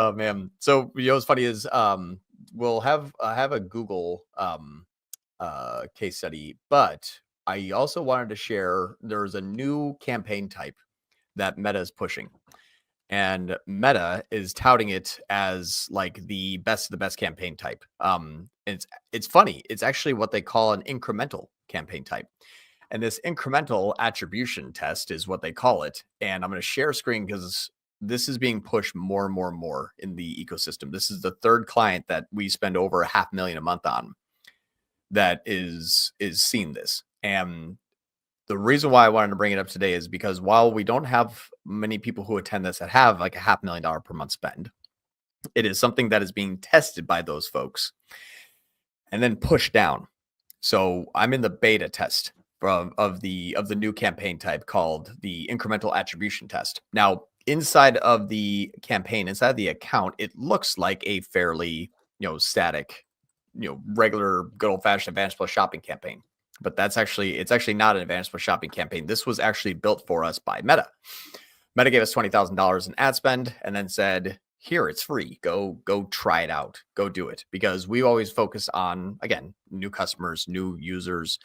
Oh man. So what's funny is we'll have a Google case study, but I also wanted to share there's a new campaign type that Meta is pushing. And Meta is touting it as like the best of the best campaign type. It's funny. It's actually what they call an incremental campaign type. And this incremental attribution test is what they call it. And I'm going to share screen because this is being pushed more and more and more in the ecosystem. This is the third client that we spend over $500,000 a month on that is seeing this. And the reason why I wanted to bring it up today is because while we don't have many people who attend this that have like $500,000 per month spend, it is something that is being tested by those folks and then pushed down. So I'm in the beta test of the new campaign type called the incremental attribution test. Now, inside of the campaign, inside the account, it looks like a fairly static, regular good old fashioned Advantage Plus shopping campaign. But it's actually not an Advantage Plus shopping campaign. This was actually built for us by Meta. Meta gave us $20,000 in ad spend and then said, here, it's free. Go try it out. Go do it. Because we always focus on, again, new customers, new users,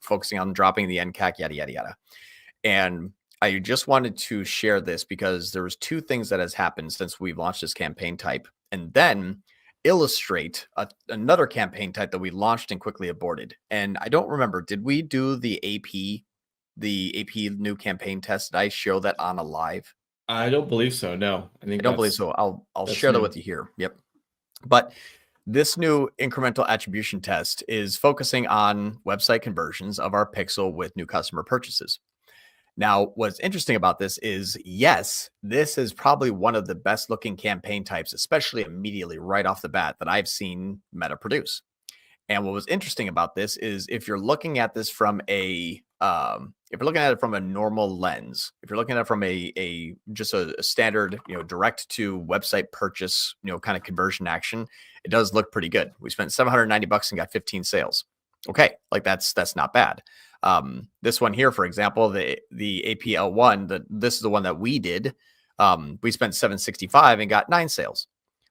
focusing on dropping the NCAC, yada, yada, yada. And I just wanted to share this because there was two things that has happened since we've launched this campaign type. And then illustrate another campaign type that we launched and quickly aborted. And I don't remember, did we do the AP new campaign test? Did I show that on a live? I don't believe so. No, I don't believe so. I'll share that with you here. Yep. But this new incremental attribution test is focusing on website conversions of our pixel with new customer purchases. Now, what's interesting about this is, yes, this is probably one of the best looking campaign types, especially immediately right off the bat that I've seen Meta produce. And what was interesting about this is if you're looking at this from if you're looking at it from a normal lens, if you're looking at it from a standard, direct to website purchase, kind of conversion action, it does look pretty good. We spent $790 and got 15 sales. Okay, like that's not bad. This one here, for example, the APL1, this is the one that we did. We spent $765 and got 9 sales.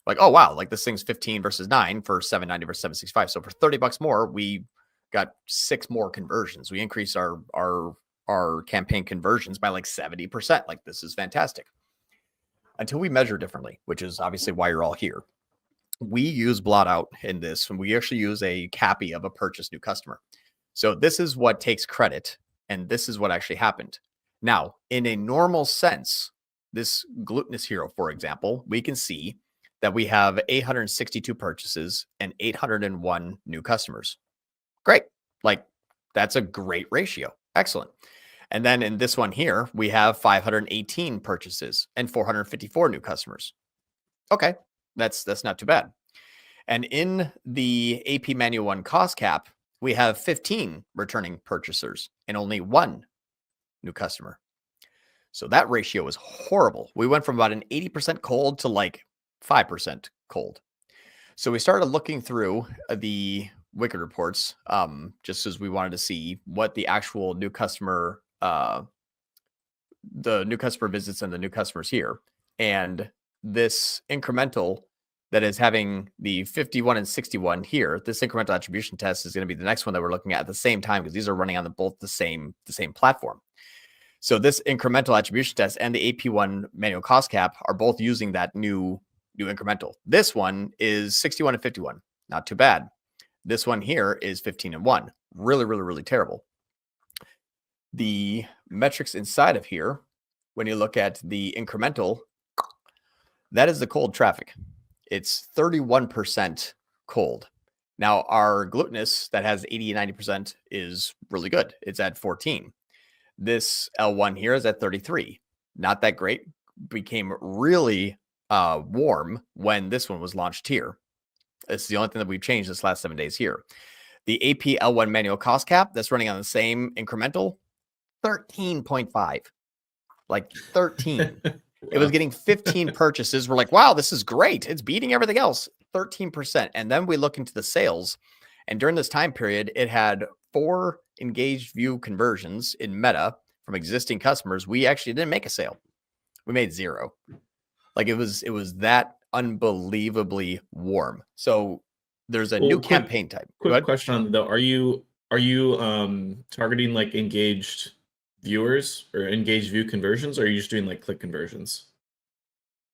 Like, oh wow, like this thing's 15 versus 9 for $790 versus $765. So for $30 more, we got 6 more conversions. We increased our campaign conversions by like 70%. Like, this is fantastic. Until we measure differently, which is obviously why you're all here. We use blot out in this, and we actually use a CAPI of a purchase new customer. So this is what takes credit, and this is what actually happened. Now, in a normal sense, this Glutinous Hero, for example, we can see that we have 862 purchases and 801 new customers. Great. Like, that's a great ratio. Excellent. And then in this one here, we have 518 purchases and 454 new customers. Okay, that's not too bad. And in the AP Manual 1 cost cap, we have 15 returning purchasers and only 1 new customer. So that ratio is horrible. We went from about an 80% cold to like 5% cold. So we started looking through the Wicked reports, just as we wanted to see what the actual new customer, the new customer visits and the new customers here. And this incremental that is having the 51 and 61 here, this incremental attribution test is going to be the next one that we're looking at the same time, because these are running on both the same platform. So this incremental attribution test and the AP1 manual cost cap are both using that new incremental. This one is 61 and 51. Not too bad. This one here is 15 and 1. Really, really, really terrible. The metrics inside of here, when you look at the incremental, that is the cold traffic. It's 31% cold. Now, our glutinous that has 80 and 90% is really good. It's at 14. This L1 here is at 33. Not that great. Became really warm when this one was launched here. It's the only thing that we've changed this last 7 days here. The AP L1 manual cost cap that's running on the same incremental, 13.5. Like 13. Wow. It was getting 15 purchases. We're like, wow, this is great. It's beating everything else. 13%. And then we look into the sales. And during this time period, it had 4 engaged view conversions in Meta from existing customers. We actually didn't make a sale. We made 0. Like it was that unbelievably warm. So there's a Well, new campaign type. Go Quick ahead. question on that, though. Are you targeting like engaged viewers or engaged view conversions, or are you just doing like click conversions?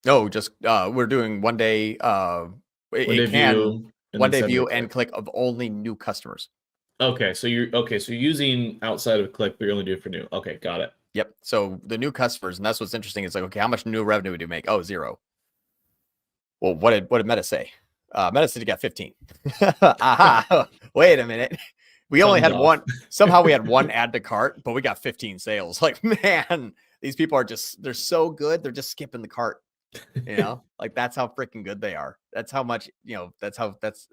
No, just we're doing one day. One day It can view and one then day 7-day view click. and click of only new customers. Okay, so you're using outside of click, but you're only doing it for new. Okay, got it. Yep. So the new customers, and that's what's interesting. Is like, okay, how much new revenue do you make? Oh, 0. Well, what did Meta say? Meta said you got 15. Aha. Wait a minute. We only Thumbs had off. one. Somehow we had one add to cart, but we got 15 sales. Like, man, these people are they're so good. They're just skipping the cart. Like that's how freaking good they are. That's how much, that's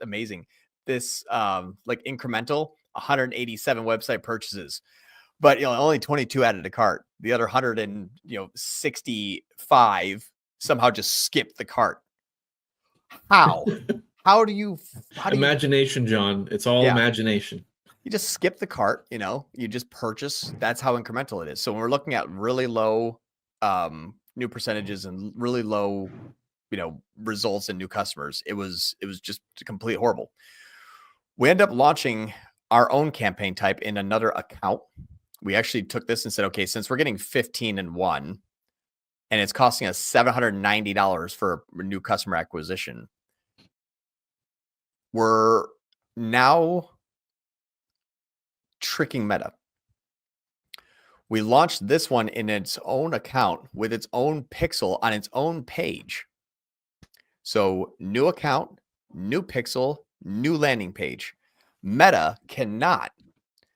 amazing. This like incremental 187 website purchases, but only 22 added to cart. The other 165 somehow just skipped the cart. How? How do you Imagination, John? It's all imagination. You just skip the cart, you just purchase. That's how incremental it is. So when we're looking at really low new percentages and really low, results in new customers, it was just complete horrible. We end up launching our own campaign type in another account. We actually took this and said, okay, since we're getting 15 in one and it's costing us $790 for a new customer acquisition, we're now tricking Meta. We launched this one in its own account with its own pixel on its own page. So new account, new pixel, new landing page. Meta cannot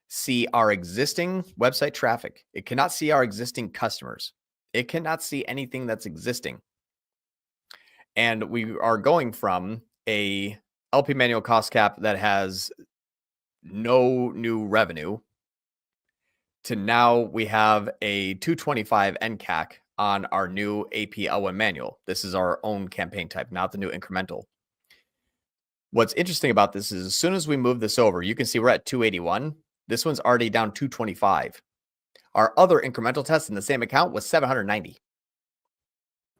see our existing website traffic. It cannot see our existing customers. It cannot see anything that's existing. And we are going from a LP manual cost cap that has no new revenue to now we have a 225 NCAC on our new AP L1 manual. This is our own campaign type, not the new incremental. What's interesting about this is as soon as we move this over, you can see we're at 281. This one's already down 225. Our other incremental test in the same account was 790.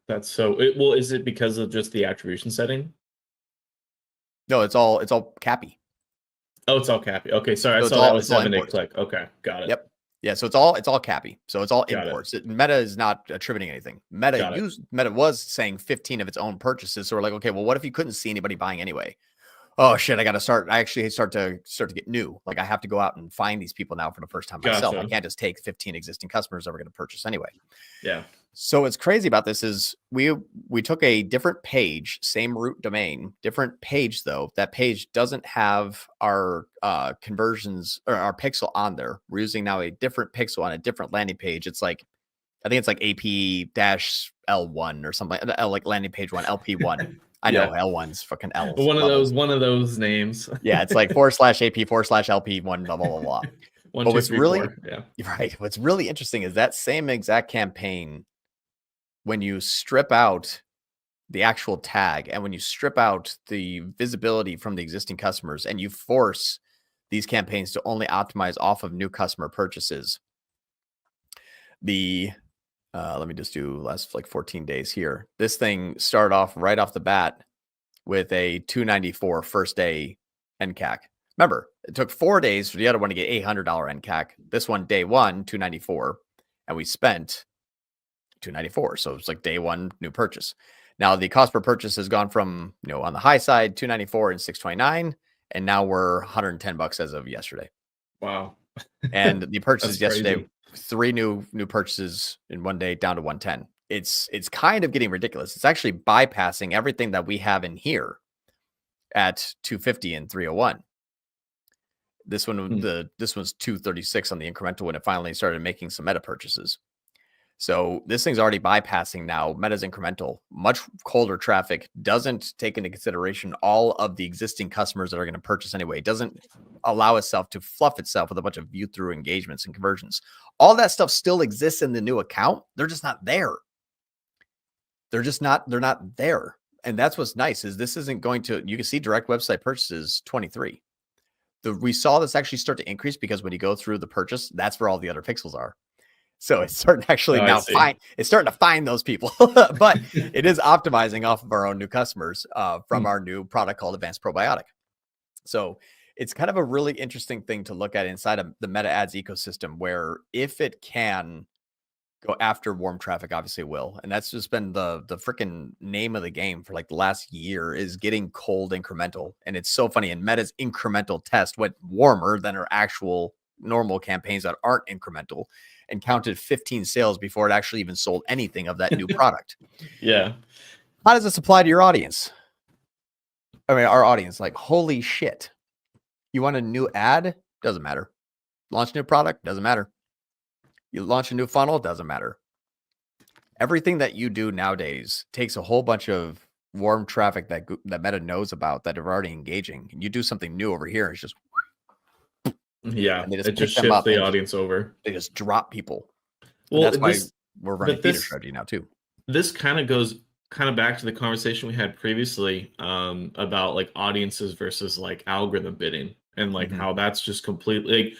That's so well, is it because of just the attribution setting? No, it's all cappy. Oh, it's all cappy. Okay, sorry, So I saw that was 7-day click. Okay, got it. Yep. Yeah, so it's all cappy. So it's all Got imports. Meta is not attributing anything. Meta was saying 15 of its own purchases. So we're like, okay, well, what if you couldn't see anybody buying anyway? Oh shit, I actually start to get new. Like I have to go out and find these people now for the first time myself. I can't just take 15 existing customers that we're going to purchase anyway. Yeah. So what's crazy about this is we took a different page, same root domain, different page though. That page doesn't have our conversions or our pixel on there. We're using now a different pixel on a different landing page. It's like, I think it's like AP-L1 or something like landing page 1, LP1. I know L1's fucking L. One of those names. Yeah, it's like /AP/LP1, blah, blah, blah, blah. 1, but 2, what's 3, really 4. Yeah. Right. What's really interesting is that same exact campaign, when you strip out the actual tag and when you strip out the visibility from the existing customers and you force these campaigns to only optimize off of new customer purchases, let me just do last like 14 days here. This thing started off right off the bat with a 294 first day NCAC. Remember, it took 4 days for the other one to get $800 NCAC. This one, day one, 294, and we spent 294. So it's like day one new purchase. Now the cost per purchase has gone from, on the high side, 294 and 629, and now we're $110 as of yesterday. Wow. And the purchases yesterday, 3 new purchases in one day down to 110. It's kind of getting ridiculous. It's actually bypassing everything that we have in here at 250 and 301. This one, this one's 236 on the incremental when it finally started making some Meta purchases. So this thing's already bypassing now Meta's incremental, much colder traffic, doesn't take into consideration all of the existing customers that are going to purchase anyway. It doesn't allow itself to fluff itself with a bunch of view through engagements and conversions. All that stuff still exists in the new account. They're just not there. They're not there. And that's what's nice is this isn't going to, you can see direct website purchases 23. We saw this actually start to increase because when you go through the purchase, that's where all the other pixels are. So it's starting to actually now it's starting to find those people, but it is optimizing off of our own new customers from our new product called Advanced Probiotic. So it's kind of a really interesting thing to look at inside of the Meta Ads ecosystem, where if it can go after warm traffic, obviously it will. And that's just been the freaking name of the game for like the last year, is getting cold incremental. And it's so funny. And Meta's incremental test went warmer than our actual normal campaigns that aren't incremental, and counted 15 sales before it actually even sold anything of that new product. Yeah. How does this apply to your audience? I mean, our audience, like, holy shit. You want a new ad? Doesn't matter. Launch a new product? Doesn't matter. You launch a new funnel? Doesn't matter. Everything that you do nowadays takes a whole bunch of warm traffic that Meta knows about, that are already engaging. And you do something new over here, it's just, yeah, it just shifts the audience over. They just drop people. Well, and that's why we're running feeder strategy now too. This kind of goes back to the conversation we had previously about like audiences versus like algorithm bidding, and like how that's just completely, like,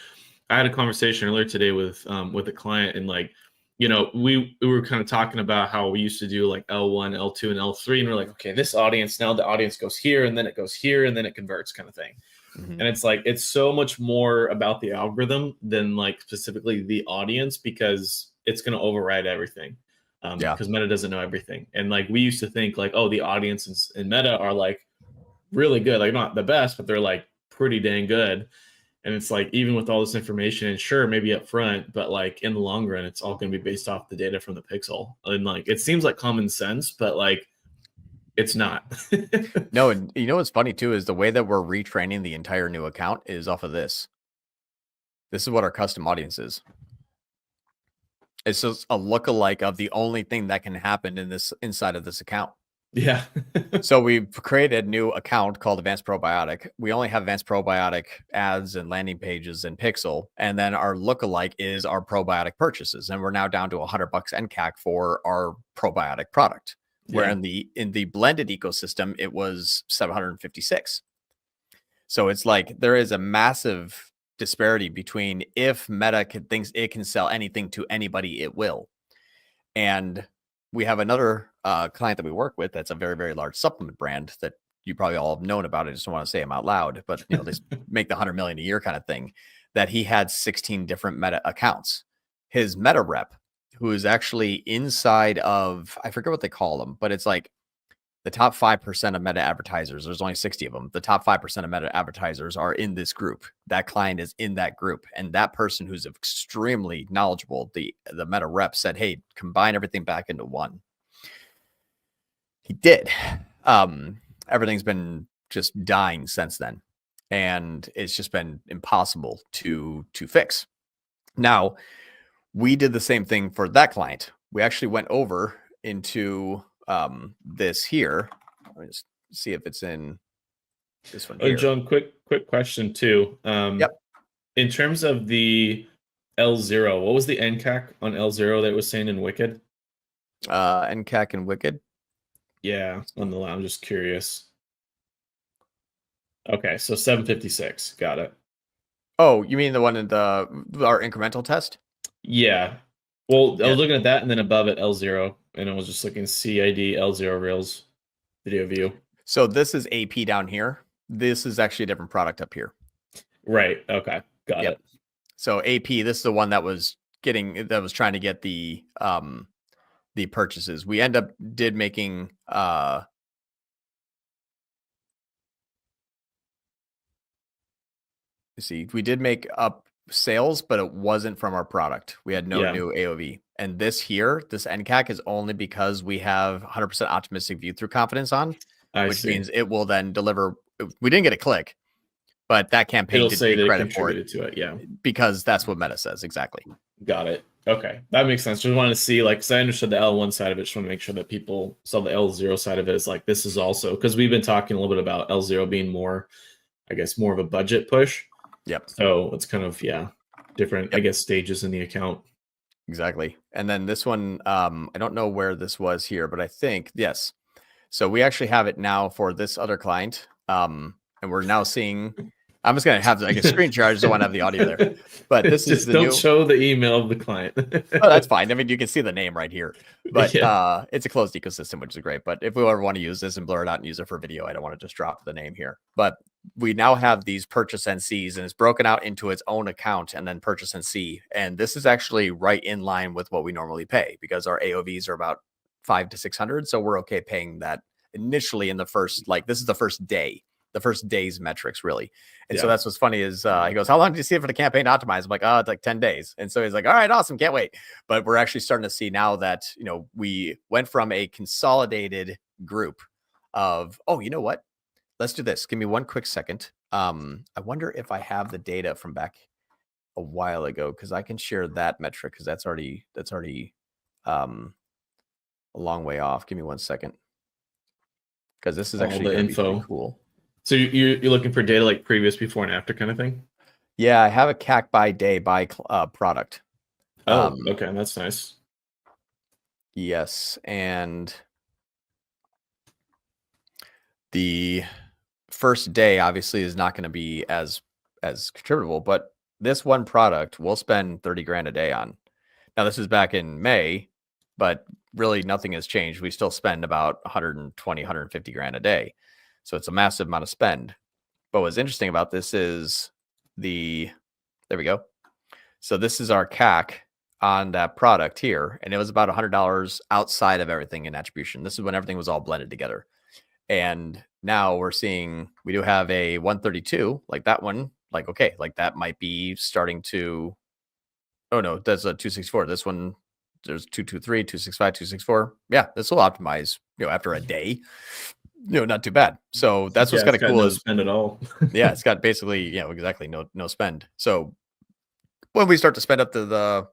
I had a conversation earlier today with a client, and like, you know, we were kind of talking about how we used to do like L1, L2, and L3, and we're like, okay, this audience, now the audience goes here, and then it goes here, and then it converts, kind of thing. And it's like, it's so much more about the algorithm than like specifically the audience, because it's going to override everything. Because Meta doesn't know everything. And like, we used to think like, oh, the audience in Meta are like really good, like not the best, but they're like pretty dang good. And it's like, even with all this information, and sure, maybe up front, but like in the long run, it's all going to be based off the data from the pixel. And like, it seems like common sense, but like, it's not. No, and you know what's funny too is the way that we're retraining the entire new account is off of this. This is what our custom audience is. It's just a lookalike of the only thing that can happen in this inside of this account. Yeah. So we've created a new account called Advanced Probiotic. We only have Advanced Probiotic ads and landing pages in Pixel. And then our lookalike is our probiotic purchases. And we're now down to $100 NCAC for our probiotic product. Where in the blended ecosystem, it was 756. So it's like there is a massive disparity between, if Meta thinks it can sell anything to anybody, it will. And we have another client that we work with that's a very, very large supplement brand that you probably all have known about. I just don't want to say them out loud, but you know, they make the $100 million a year kind of thing. That he had 16 different Meta accounts. His Meta rep, who is actually inside of, I forget what they call them, but it's like the top 5% of Meta advertisers. There's only 60 of them. The top 5% of Meta advertisers are in this group. That client is in that group. And that person, who's extremely knowledgeable, the Meta rep, said, hey, combine everything back into one. He did. Everything's been just dying since then. And it's just been impossible to fix. Now, we did the same thing for that client. We actually went over into this here. Let me just see if it's in this one here. John, quick question too. Yep. In terms of the L0, what was the NCAC on L0 that it was saying in Wicked? NCAC and Wicked? Yeah, on the line. I'm just curious. Okay, so 756. Got it. Oh, you mean the one in our incremental test? Yeah. Well, I was looking at that, and then above it, L0, and I was just looking CID L0 Reels video view. So this is AP down here. This is actually a different product up here. Right. Okay. Got it. So AP, this is the one that was trying to get the purchases. We did making see, we did make up sales, but it wasn't from our product. We had no new AOV. And this here, this NCAC, is only because we have 100% optimistic view through confidence on, which means it will then deliver. We didn't get a click, but that campaign it'll say they contributed to it. Yeah, because that's what Meta says. Exactly. Got it. Okay, that makes sense. Just wanted to see, like, because I understood the L1 side of it. Just want to make sure that people saw the L0 side of it. Is like, this is also, because we've been talking a little bit about L0 being more, I guess, more of a budget push. Yep. So it's kind of different, I guess, stages in the account. Exactly. And then this one, I don't know where this was here, but I think yes. So we actually have it now for this other client, and we're now seeing I'm just gonna have like a screen share. I just don't want to have the audio there. But this is Just the don't new. show the email of the client. Oh, that's fine. I mean, you can see the name right here, but Yeah. it's a closed ecosystem, which is great. But if we ever want to use this and blur it out and use it for video, I don't want to just drop the name here. But we now have these purchase NCs, and it's broken out into its own account and then purchase NC. And this is actually right in line with what we normally pay because our AOVs are about 500 to 600. So we're okay paying that initially in the first, like this is the first day's metrics really. And so Yeah. that's what's funny is he goes, how long did you see it for the campaign to optimize? I'm like, oh, it's like 10 days. And so he's like, all right, awesome. Can't wait. But we're actually starting to see now that, you know, we went from a consolidated group of, oh, you know what? Let's do this. Give me one quick second. I wonder if I have the data from back a while ago because I can share that metric because that's already a long way off. Give me 1 second because this is All actually the going to be pretty info. cool. So you're looking for data like previous, before, and after kind of thing? Yeah, I have a CAC by day by product. Oh, okay, that's nice. Yes, and the first day obviously is not going to be as contributable, but this one product we'll spend 30 grand a day on. Now this is back in May, but really nothing has changed. We still spend about 120, 150 grand a day. So it's a massive amount of spend. But what's interesting about this is there we go. So this is our CAC on that product here. And it was about $100 outside of everything in attribution. This is when everything was all blended together. And now we're seeing, we do have a 132, like that one, like, okay, like that might be starting to, oh no, that's a 264. This one, there's 223, 265, 264. Yeah, this will optimize, after a day. Not too bad. So that's what's kind of cool no is spend at all. yeah, it's got basically, exactly no spend. So when we start to spend up to the,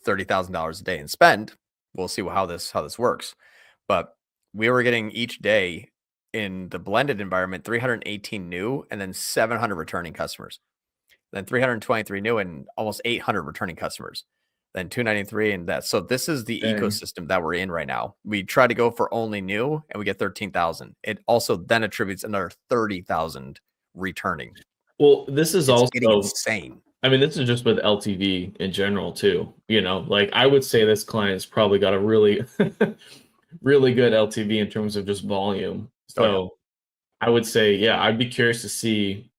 $30,000 a day in spend, we'll see how this works. But we were getting each day in the blended environment 318 new and then 700 returning customers. Then 323 new and almost 800 returning customers. Then 293 and that. So this is the ecosystem that we're in right now. We try to go for only new and we get 13,000. It also then attributes another 30,000 returning. Well, this is also insane. I mean, this is just with LTV in general too. Like I would say this client's probably got a really, really good LTV in terms of just volume. So I would say, yeah, I'd be curious to see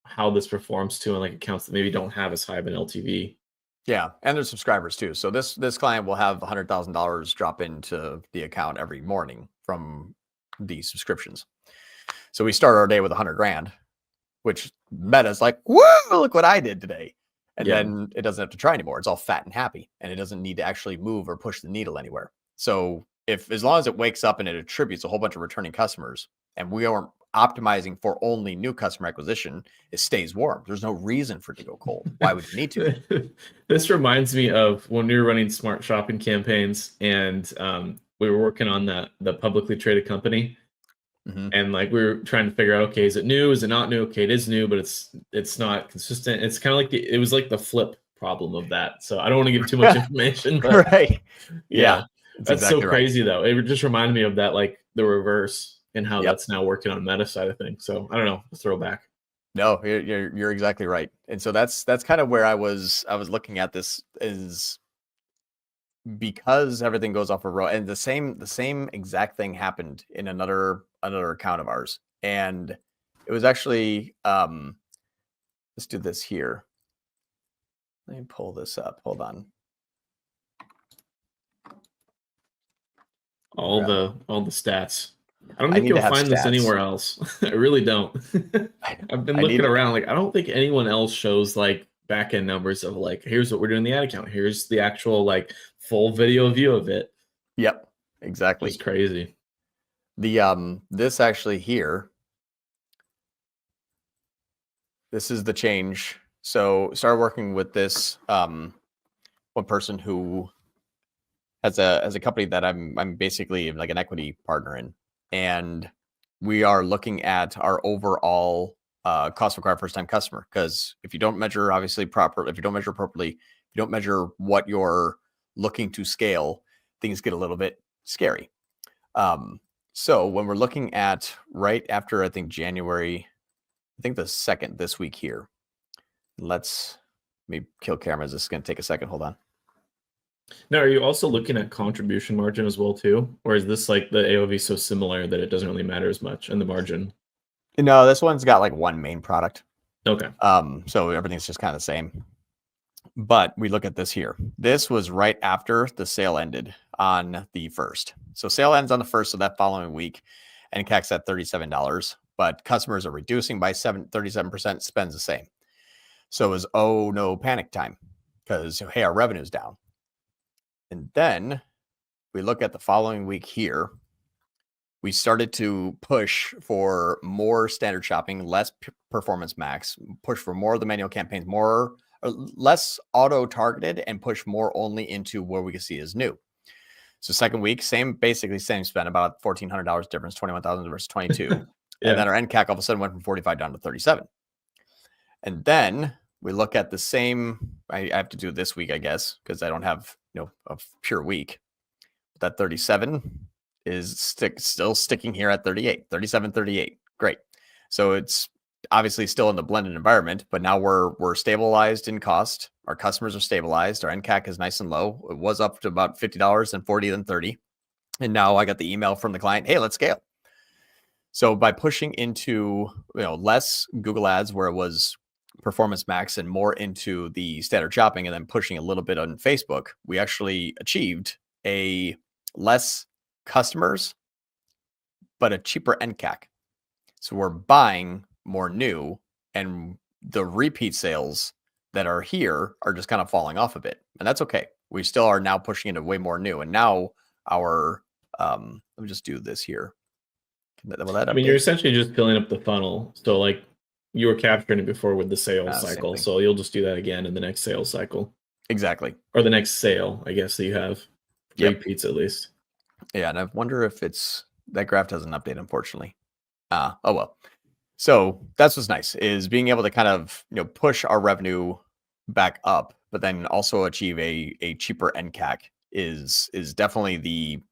how this performs too in like accounts that maybe don't have as high of an LTV. Yeah, and there's subscribers too. So this client will have $100,000 drop into the account every morning from these subscriptions. So we start our day with 100 grand, which Meta's like, woo, look what I did today. And then it doesn't have to try anymore. It's all fat and happy, and it doesn't need to actually move or push the needle anywhere. So as long as it wakes up and it attributes a whole bunch of returning customers, and we aren't optimizing for only new customer acquisition, it stays warm. There's no reason for it to go cold. Why would you need to? This reminds me of when we were running smart shopping campaigns, and we were working on the publicly traded company. Mm-hmm. And like we were trying to figure out, okay, is it new? Is it not new? Okay, it is new, but it's not consistent. It's kind of like it was like the flip problem of that. So I don't want to give too much information, but right? Yeah, that's exactly so crazy though. It just reminded me of that, like the reverse, and how that's now working on Meta side of things. So I don't know, throwback. No, you're exactly right. And so that's kind of where I was looking at this is because everything goes off a row, and the same exact thing happened in another account of ours. And it was actually let's do this here. Let me pull this up. Hold on. All the stats. I don't think you'll find this anywhere else. I really don't. I've been looking around. Like, I don't think anyone else shows like back end numbers of like, here's what we're doing in the ad account. Here's the actual like full video view of it. Yep, exactly. It's crazy. The this actually here. This is the change. So started working with this one person who has a company that I'm basically like an equity partner in. And we are looking at our overall cost required first time customer. Because if you don't measure obviously properly, if you don't measure appropriately, if you don't measure what you're looking to scale, things get a little bit scary. So when we're looking at right after, I think January, I think the second this week here. Let me kill cameras. This is going to take a second. Hold on. Now, are you also looking at contribution margin as well too? Or is this like the AOV so similar that it doesn't really matter as much in the margin? No, this one's got like one main product. Okay. So everything's just kind of the same. But we look at this here. This was right after the sale ended on the 1st. So sale ends on the 1st, so that following week, and NCAC's at $37, but customers are reducing by 37%, spends the same. So it was, oh no, panic time, because, hey, our revenue's down. And then we look at the following week here. We started to push for more standard shopping, less performance max, push for more of the manual campaigns, less auto targeted, and push more only into where we can see is new. So second week, basically same spend, about $1,400 difference, 21,000 versus 22. Yeah. And then our NCAC all of a sudden went from 45 down to 37. And then we look at the same, I have to do it this week, I guess, because I don't have, a pure week. That 37 is still sticking here at 38, 37, 38. Great. So it's obviously still in the blended environment, but now we're stabilized in cost. Our customers are stabilized. Our NCAC is nice and low. It was up to about $50, then 40, then 30. And now I got the email from the client, hey, let's scale. So by pushing into, less Google ads where it was performance max and more into the standard shopping, and then pushing a little bit on Facebook, we actually achieved a less customers, but a cheaper NCAC. So we're buying more new, and the repeat sales that are here are just kind of falling off a bit, and that's okay. We still are now pushing into way more new, and now our let me just do this here. You're essentially just filling up the funnel. So like you were capturing it before with the sales cycle, so you'll just do that again in the next sales cycle. Exactly. Or the next sale, I guess, that you have. Repeats at least. Yeah, and I wonder if that graph doesn't update, unfortunately. Oh well. So that's what's nice, is being able to kind of push our revenue back up, but then also achieve a cheaper NCAC is definitely the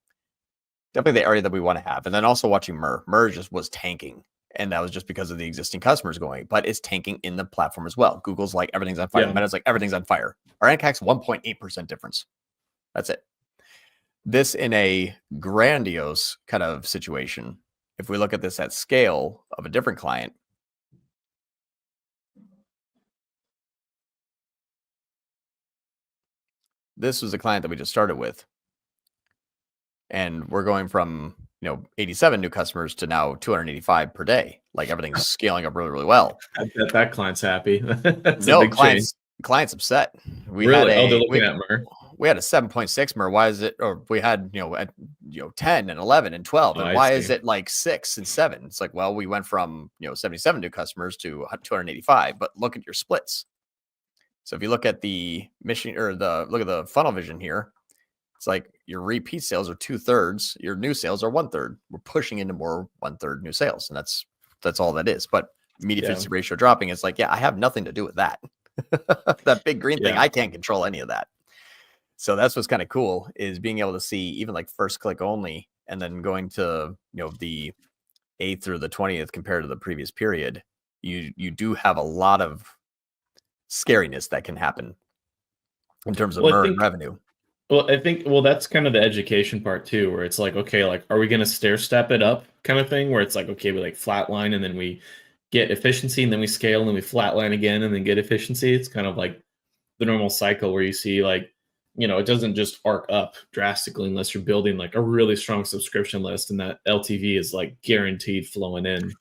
area that we want to have. And then also watching Mer just was tanking, and that was just because of the existing customers going, but it's tanking in the platform as well. Google's like everything's on fire. Meta's like everything's on fire. Our NCAC's 1.8% difference. That's it. This in a grandiose kind of situation. If we look at this at scale of a different client, this was a client that we just started with, and we're going from 87 new customers to now 285 per day. Like everything's scaling up really, really well. I bet that client's happy. No, client's upset. They're looking at Mer. We had a 7.6 MER. Why is it? Or we had 10 and 11 and 12. And why is it like 6 and 7? It's like, well, we went from 77 new customers to 285. But look at your splits. So if you look at the mission, or look at the funnel vision here, it's like your repeat sales are 2/3. Your new sales are 1/3. We're pushing into more 1/3 new sales, and that's all that is. But media efficiency ratio dropping is like, I have nothing to do with that. That big green thing, I can't control any of that. So that's what's kind of cool, is being able to see even like first click only, and then going to the 8th through the 20th compared to the previous period. You do have a lot of scariness that can happen in terms of revenue. Well, I think that's kind of the education part too, where it's like, okay, like, are we going to stair step it up kind of thing, where it's like, okay, we like flatline and then we get efficiency and then we scale and then we flatline again and then get efficiency. It's kind of like the normal cycle where you see like, it doesn't just arc up drastically unless you're building like a really strong subscription list, and that LTV is like guaranteed flowing in.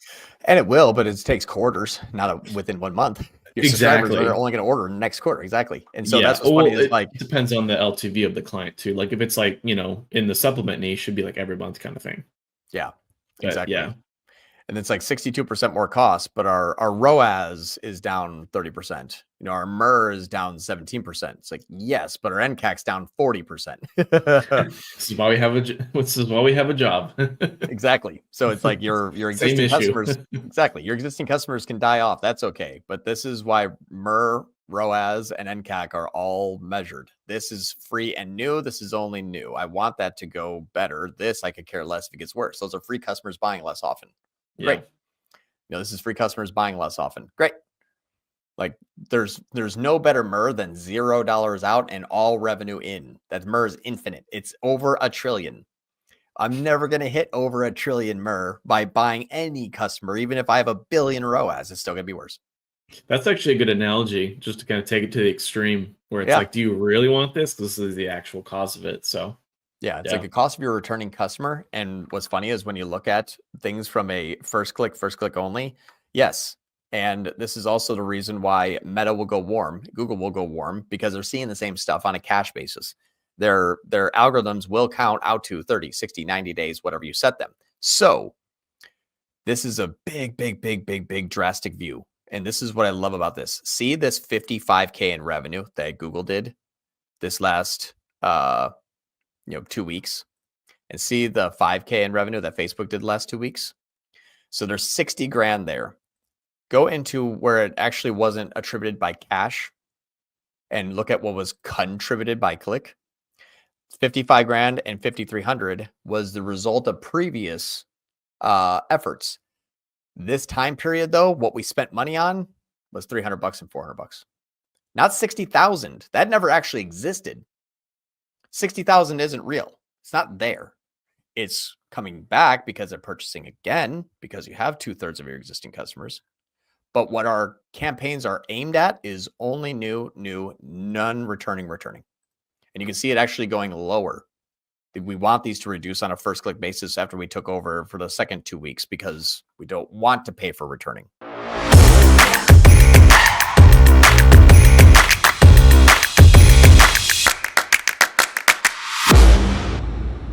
And it will, but it takes quarters, not within 1 month. Your subscribers are only going to order next quarter. Exactly. And so that's what's funny. It depends on the LTV of the client too. Like if it's like, in the supplement niche, should be like every month kind of thing. Yeah, exactly. Yeah. And it's like 62% more cost, but our ROAS is down 30%. Our MER is down 17%. It's like, yes, but our NCAC's down 40%. This is why we have a job. Exactly. So it's like your existing customers. Exactly. Your existing customers can die off. That's okay. But this is why MER, ROAS, and NCAC are all measured. This is free and new. This is only new. I want that to go better. This I could care less if it gets worse. Those are free customers buying less often. Great. This is free customers buying less often. Great. Like there's no better MER than $0 out and all revenue in. That MER is infinite. It's over $1 trillion. I'm never going to hit over $1 trillion MER by buying any customer. Even if I have $1 billion ROAS, it's still going to be worse. That's actually a good analogy, just to kind of take it to the extreme where it's like, do you really want this? This is the actual cost of it. So yeah, it's like the cost of your returning customer. And what's funny is when you look at things from a first click only, yes. And this is also the reason why Meta will go warm, Google will go warm, because they're seeing the same stuff on a cash basis. Their algorithms will count out to 30, 60, 90 days, whatever you set them. So this is a big drastic view. And this is what I love about this. See this 55K in revenue that Google did this last 2 weeks, and see the 5K in revenue that Facebook did the last 2 weeks. So there's 60 grand there. Go into where it actually wasn't attributed by cash and look at what was contributed by click. 55 grand and 5,300 was the result of previous efforts. This time period, though, what we spent money on was $300 and $400, not 60,000. That never actually existed. 60,000 isn't real. It's not there. It's coming back because they're purchasing again, because you have 2/3 of your existing customers. But what our campaigns are aimed at is only new, none returning. And you can see it actually going lower. We want these to reduce on a first click basis after we took over for the second 2 weeks, because we don't want to pay for returning.